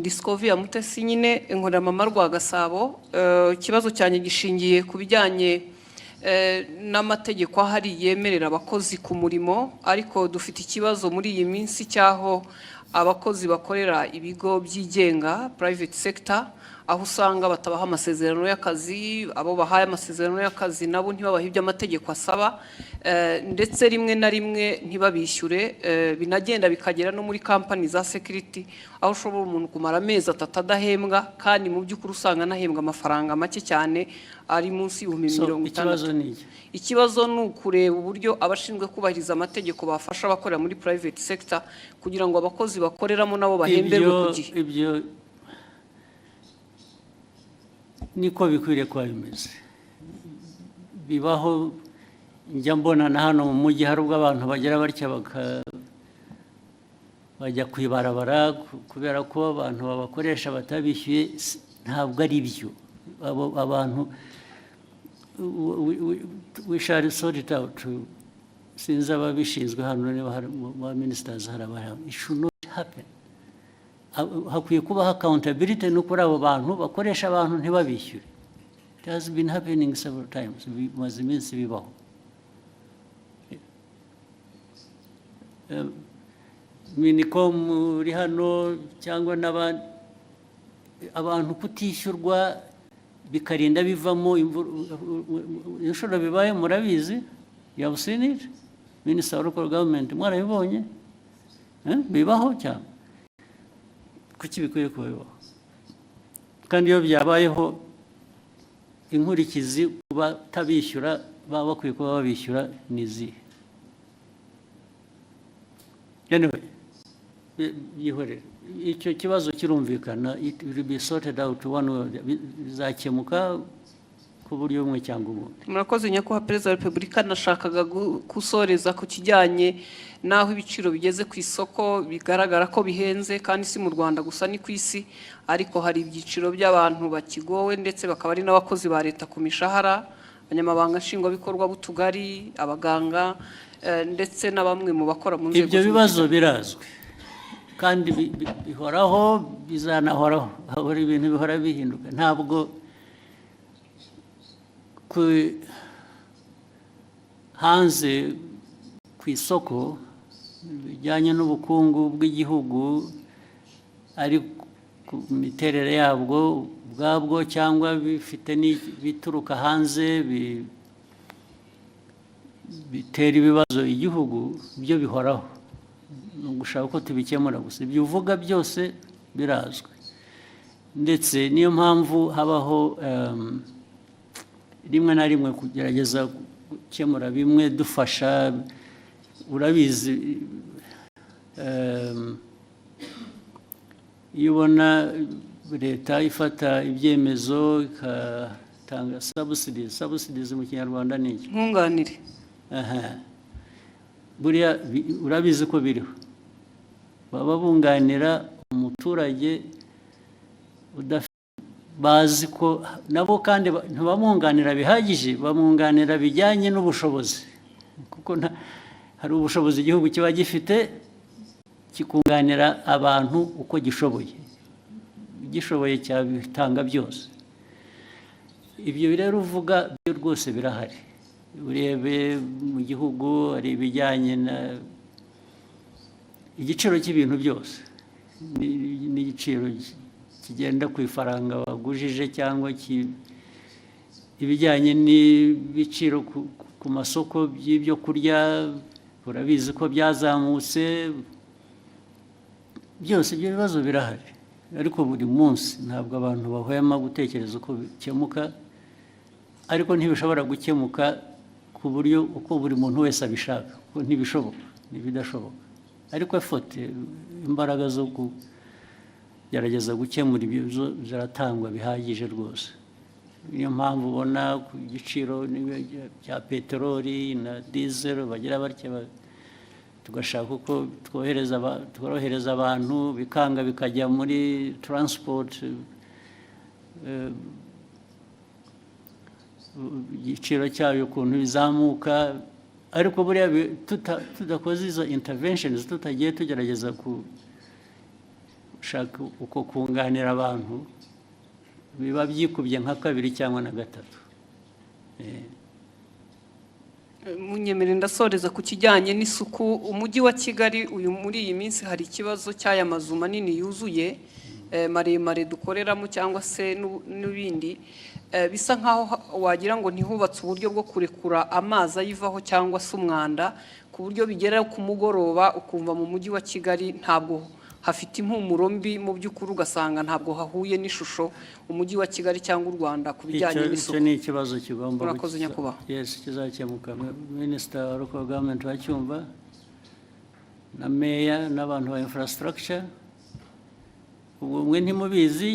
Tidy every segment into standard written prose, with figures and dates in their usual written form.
Discovery ya Mutesi nyine inkorera mama Rwagasabo. Ikibazo cyane gishingiye ku bijyanye n'amategeko ahari yemerera abakozi ku murimo, ariko dufite ikibazo muri iyi minsi cyaho abakozi bakorera ibigo byigenga private sector, aho usanga batabaha amasezerano y'akazi, abo bahaye amasezerano y'akazi nabo ntibabaha ibyo amategeko asaba, ndetse rimwe na rimwe ntibabishyure. Binagenda bikagera no muri company za security, aho ushobora umuntu kumara amezi 3 adahembwa kandi mu by'ukuri usanga anahembwa amafaranga make cyane ari munsi y'ibihumbi 50. Ikibazo ni ukureba uburyo abashinzwe kubahiriza amategeko bafasha abakorera muri private sector kugira ngo abakozi bakoreramo nabo bahemberwe ku gihe. Ibyo niko bikwiriye kuba bimeze. Bibaho njya mbona na hano mu mujyi hari ubwo abantu bagera batya bajya kwibarabara kubera ko abantu babakoresha batabishyuye. Ntabwo ari byo. Abantu we shall sort it out. Sinzi ababishinzwe hano niba hari ba ministers hari abantu. It should not happen. Hakwiye kubaho accountability no kuri abo bantu bakoresha abantu ntibabishyure. It has been happening several times. Bimaze iminsi bibaho. Minicom uri hano cyangwa n'abandi abantu kutishyurwa bikarinda bivamo inshuro bibaye murabizi. You have seen it. Minister of Local Government mwarabibonye. Bibaho cyane. Kuki bikwiye kubaho? Kandi iyo byabayeho inkurikizi kuba tabishyura baba bakwiye kuba babishyura nizi. Anyway, yihorere. Icyo kibazo kirumvikana, it will be sorted out one way. Bizakemuka ku buryo bumwe cyangwa ubundi. Murakoze nyakubahwa Perezida wa Repubulika, nashakaga gusoreza ku kijyanye naho ibiciro bigeze ku isoko. Bigaragara ko bihenze kandi si mu Rwanda gusa ni ku isi, ariko hari ibyiciro by'abantu bakigowe ndetse bakaba ari n'abakozi ba leta ku mishahara, abanyamabanga nshingwabikorwa b'utugari, abaganga ndetse na bamwe mu bakora mu nzego. Ibyo bibazo birazwi kandi bihoraho, bizanahoraho. Hari ibintu bihora bihinduka. Ntabwo hanze ku isoko bijyanye n'ubukungu bw'igihugu ari ku miterere yabwo ubwabwo cyangwa bifite bituruka hanze bitera ibibazo igihugu, byo bihoraho. Ni ugushaka ko tubikemura gusa. Ibyo uvuga byose birazwi, ndetse niyo mpamvu habaho rimwe na rimwe kugerageza gukemura bimwe dufasha. Urabizi, iyo ubona leta ifata ibyemezo igatanga subsidies mu Kinyarwanda ni iki? Nkunganire. Buriya urabizi ko biriho. Baba bunganira umuturage bazi ko nabo kandi ntibamwunganira bihagije, bamwunganira bijyanye n'ubushobozi, kuko hari ubushobozi igihugu kiba gifite kikunganira abantu uko gishoboye cyabitanga byose. Ibyo rero uvuga byo rwose birahari. Urebe mu gihugu hari ibijyanye na igiciro cy'ibintu byose n'igiciro kigenda ku ifaranga wagujije, cyangwa ibijyanye n'ibiciro ku masoko by'ibyo kurya. Urabizi ko byazamutse. Byose ibyo bibazo birahari, ariko buri munsi ntabwo abantu bahwema gutekereza uko bikemuka, ariko ntibishobora gukemuka ku buryo uko buri muntu wese abishaka, kuko ntibishoboka, ntibidashoboka. Ariko imbaraga zo gerageza gukemura ibyo ziratangwa bihagije rwose. Niyo mpamvu ubona ku giciro cya peteroli na diesel bagira batya, tugashaka uko tworohereza abantu, bikanga bikajya muri transport, igiciro cyayo ukuntu bizamuka. Ariko buriya tudakoze izo interventions, tutagiye tugerageza gushaka uko kunganira abantu biba byikubye nka kabiri cyangwa na gatatu. Munyemere ndasoreza ku kijyanye n'isuku. Umujyi wa Kigali uyu muri iyi minsi hari ikibazo cy'aya mazu manini yuzuye maremare dukoreramo cyangwa se n'ibindi bisa nkaho wagira ngo ntihubatse uburyo bwo kurekura amazi ayivaho cyangwa se umwanda ku buryo bigera ku mugoroba ukumva mu mujyi wa Kigali ntabwo hafite impumuro mbi, mu by'ukuri ugasanga ntabwo hahuye n'ishusho umujyi wa Kigali cyangwa u Rwanda ku bijyanye n'isuku. Icyo ni ikibazo kigomba Murakoze nyakubahwa. Yes, kizakemuka. Minisita wa Local Government wacyumva na meya n'abantu ba infrastructure. Ubwo mwe ntimubizi,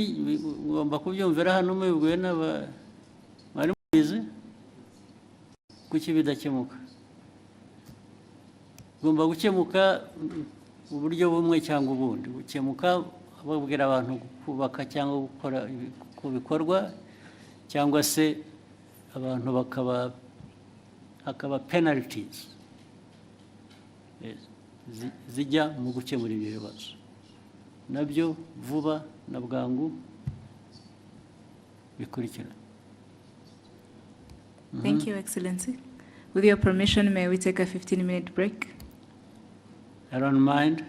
ugomba kubyumvira hano mubibwiwe mwari mubizi kuki bidakemuka. Ugomba gukemuka uburyo bumwe cyangwa ubundi. Gukemuka babwira abantu kubaka cyangwa gukora ku bikorwa, cyangwa se abantu hakaba penalties zijya mu gukemura ibyo bibazo, nabyo vuba na bwangu bikurikira. Thank you, Excellency. With your permission, may we take a 15-minute break? I don't mind.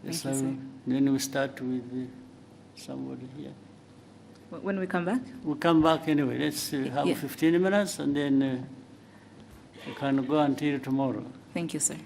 Thank you, sir. Then we start with somebody here. When we come back? We'll come back anyway. Let's have Yeah. 15 minutes and then we can go until tomorrow. Thank you, sir.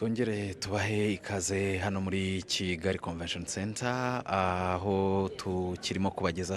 Tongere tubahe ikaze hano muri Kigali Convention Center aho tukirimo kubageza